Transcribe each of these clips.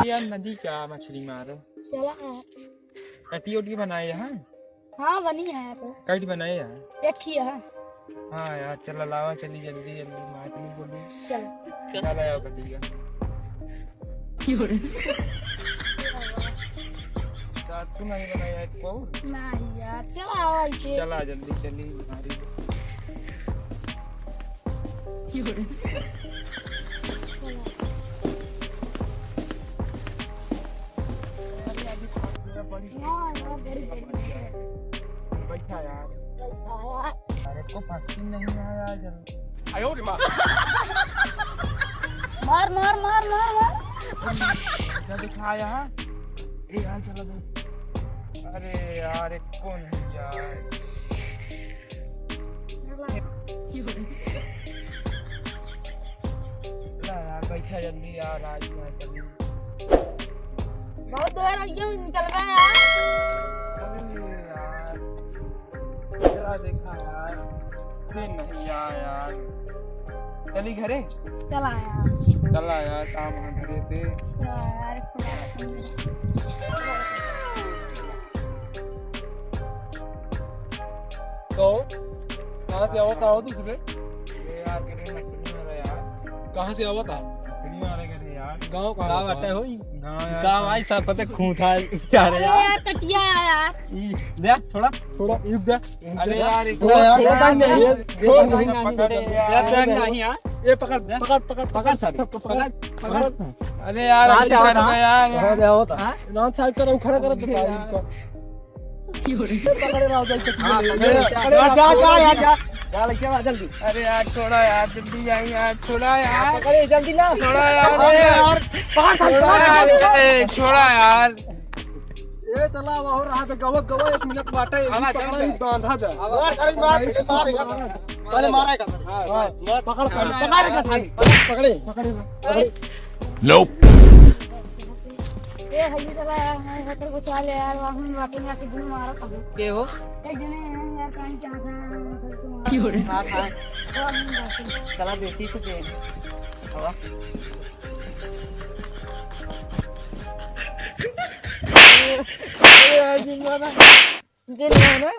यार नदी क्या मछली मारो। चला कटी उटी बनाए यहाँ। हाँ बनी है तो कट बनाए यहाँ। देखिए है। हाँ यार चल लावा चली जल्दी जल्दी मार नहीं बोली। चलो चल आया कटी का। तू नहीं बनाया इसको। नहीं यार चला आओ इसे। चला जल्दी चली हमारी। हाँ यार बड़ी बैठा यार। यार अरे को फंसती नहीं है यार जल्दी। मार मार मार मार मार क्या दिखा यहाँ। ए यार चलो दे। अरे यार एक कौन है यार। ला यार बैठा जल्दी यार आज यहाँ चली। बहुत देर हो गई निकल गया यार। अरे यार जरा देखा यार फिर नहीं यार। चली घरे। चला यार चला यार काम घरे पे। यार तो कहाँ से आवता हो दूसरे। ये यार करे मछली वाला यार। कहाँ से आवता। मछली वाले करे यार। गाँव कहाँ बाटे हो। गाँव आई सब पता खून था बेचारे यार। यार कटिया यार दे थोड़ा थोड़ा रुक दे। अरे यार थोड़ा नहीं है पकड़े यार नहीं यार। ये पकड़ पकड़ पकड़ पकड़ पकड़ पकड़। अरे यार अच्छा यार नॉन साइड करो खड़ा करो तो पकड़े रहो जल्दी। हां जा लेके आ जल्दी। अरे यार छोड़ा यार जल्दी आई यार छोड़ा यार। पकड़े जल्दी ना छोड़ा यार। अरे यार पकड़ छोड़ा यार। ये चला वो रहा पे गवा गवा 1 मिनट बाटे पकड़ा ही बांधा जा। मार पहले मारेगा। हां पकड़ पकड़े पकड़े। Nope. ये हल्दी चला यार मैं होटल को चले यार वहां में वापस यहां से घूम मारा कभी के हो एक जने हैं यार कहीं क्या था क्यों रे। हां हां चला बेटी को दे हवा। अरे आज माना ये ना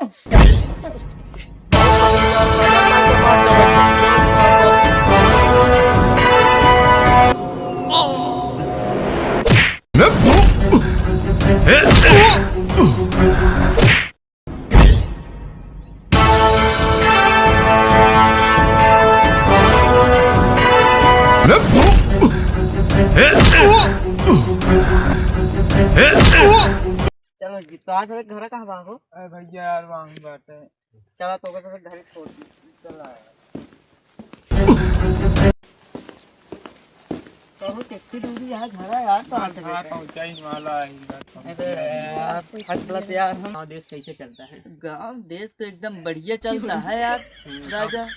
चलो तो आज घर कहाँ भागो। अरे भैया यार वहाँ बात है। चला तो घर छोड़ दी। चला तो कितनी दूरी है घर यार। कहाँ से पहुँचा ही वाला है। अरे यार फसलत यार हम गाँव देश कैसे चलता है। गाँव देश तो एकदम बढ़िया चलता है यार राजा।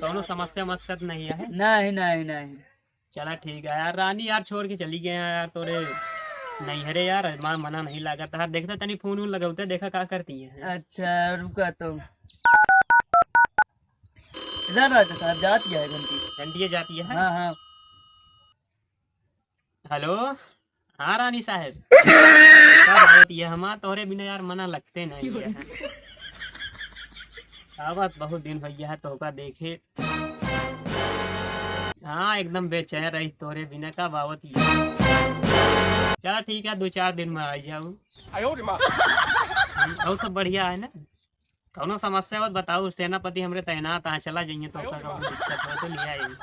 कौनो समस्या मस्सद नहीं है। नहीं नहीं नहीं। चला ठीक है यार रानी यार छोड़ के चली गए यार तोरे नहीं हरे यार मां मना नहीं लगा था। देखता तनी फोन वोन लगाते देखा क्या करती है। अच्छा रुका तो इधर राजा साहब जाती है घंटी जाती है। हाँ हाँ हेलो। हाँ रानी साहब क्या बात है हम तोरे बिना यार मना लगते नहीं है। आवत बहुत दिन हो गया है तो का देखे। हाँ एकदम बेचैन रही तोरे बिना का बावत है। चला ठीक है 2-4 दिन में आ जाऊँ। और सब बढ़िया है ना। कौनो समस्या हो बताओ सेनापति हमरे तैनात है चला जाइए तो दिक्कत हो तो लिया आएंगे।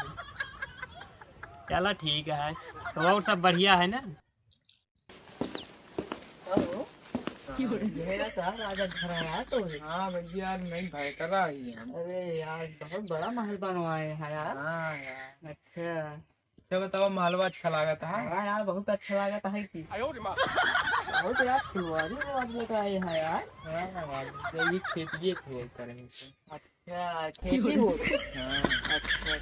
चला ठीक है तो और सब बढ़िया है ना। राजा घर आया तो हाँ भैया नहीं भाई करा ही है। अरे यार बहुत बड़ा महल बनवाए हैं यार। हाँ यार अच्छा अच्छा बताओ महलवा अच्छा लगा था। हाँ यार बहुत अच्छा लगा था कि बहुत यार फुलवारी लेकर आए हैं यार। हाँ ये खेती करेंगे। अच्छा खेती हो। हाँ अच्छा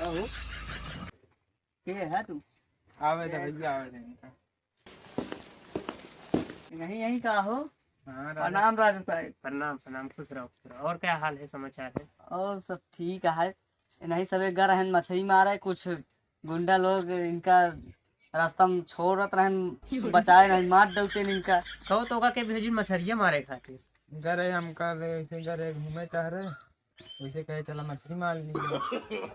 अहो के है तू आवे तो भैया आवे नहीं यही का हो। प्रणाम राजू साहब। प्रणाम प्रणाम खुश रहो। और क्या हाल है समाचार है। और सब ठीक है नहीं सब घर है मछली मारे कुछ गुंडा लोग इनका रास्ता में छोड़त रहन, बचाए नहीं, मार डलते इनका। कहो तो के भेजी मछरिया मारे खातिर। गरे हम कल ऐसे गरे घूमे टहरे, वैसे कहे चला मछली मार ली।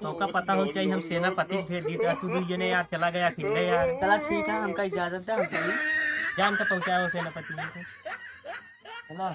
तो का पता हो चाहिए हम सेनापति भेज दी, तू भी जने यार चला गया अकेले यार। चला ठीक है, हमका इजाजत है, हम चलिए। जान का पहुंचाओ सेनापति को। चला।